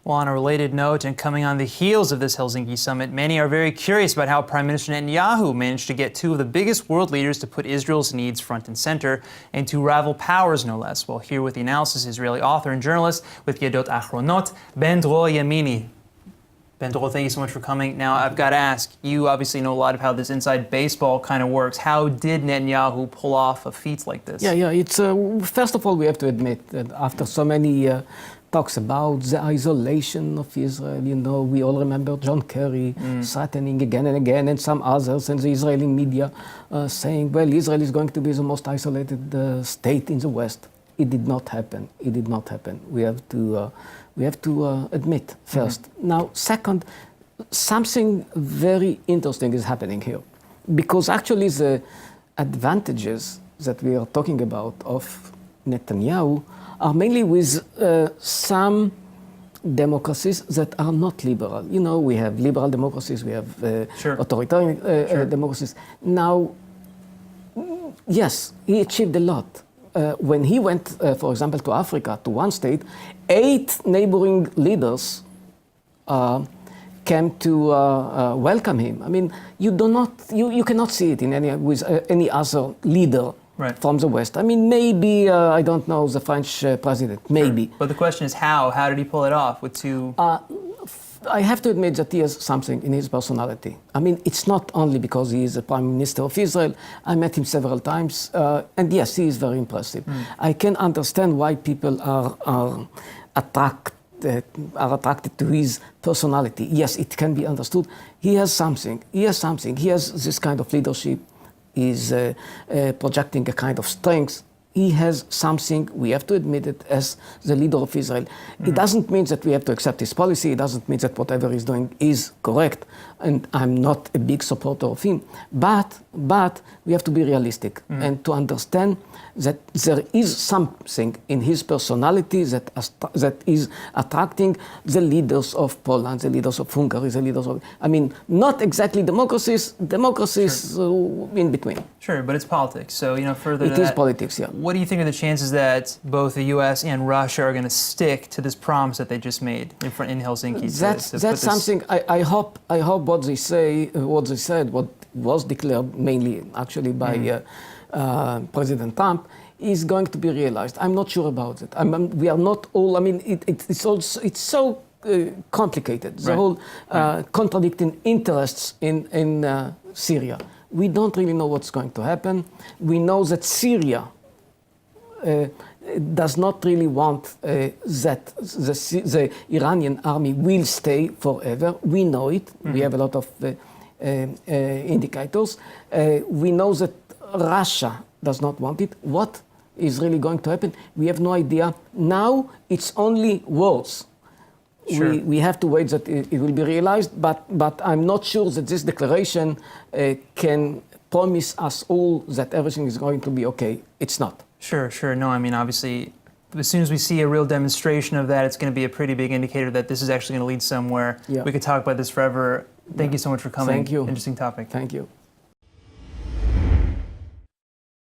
Well, on a related note, and coming on the heels of this Helsinki summit, many are very curious about how Prime Minister Netanyahu managed to get two of the biggest world leaders to put Israel's needs front and center, and to rival powers, no less. Well, here with the analysis, Israeli author and journalist with Yedot Achronot, Ben-Dror Yemini. Ben-Dror, thank you so much for coming. Now, I've got to ask, you obviously know a lot of how this inside baseball kind of works. How did Netanyahu pull off a feat like this? It's first of all, we have to admit that after so many talks about the isolation of Israel, we all remember John Kerry threatening again and again, and some others in the Israeli media saying, well, Israel is going to be the most isolated state in the West. It did not happen. It did not happen. We have to admit first. Now, second, something very interesting is happening here, because actually the advantages that we are talking about of Netanyahu are mainly with some democracies that are not liberal. We have liberal democracies, we have authoritarian democracies. Now, yes, he achieved a lot. When he went, for example, to Africa, to one state, 8 neighboring leaders came to welcome him. I mean, you cannot see it with any other leader from the West. I mean, maybe, I don't know, the French president, maybe. Sure. But the question is how? How did he pull it off with two? I have to admit that he has something in his personality. I mean, it's not only because he is the Prime Minister of Israel. I met him several times, and yes, he is very impressive. I can understand why people are attracted to his personality. Yes, it can be understood. He has something. He has this kind of leadership. He's projecting a kind of strength. He has something, we have to admit it, as the leader of Israel. It doesn't mean that we have to accept his policy. It doesn't mean that whatever he's doing is correct. And I'm not a big supporter of him. But we have to be realistic and to understand that there is something in his personality that is attracting the leaders of Poland, the leaders of Hungary, the leaders of, not exactly democracies in between. Sure, but it's politics. So, further to that. It is politics, yeah. What do you think are the chances that both the U.S. and Russia are going to stick to this promise that they just made in Helsinki? That's something I hope what they said, what was declared mainly actually by President Trump, is going to be realized. I'm not sure about it. We are not all. It's so complicated. The whole contradicting interests in Syria. We don't really know what's going to happen. We know that Syria does not really want that the Iranian army will stay forever. We know it. We have a lot of indicators. We know that Russia does not want it. What is really going to happen? We have no idea. Now it's only words. Sure. We have to wait that it will be realized, but I'm not sure that this declaration can promise us all that everything is going to be okay. It's not. Sure. No, obviously, as soon as we see a real demonstration of that, it's going to be a pretty big indicator that this is actually going to lead somewhere. Yeah. We could talk about this forever. Thank you so much for coming. Thank you. Interesting topic. Thank you.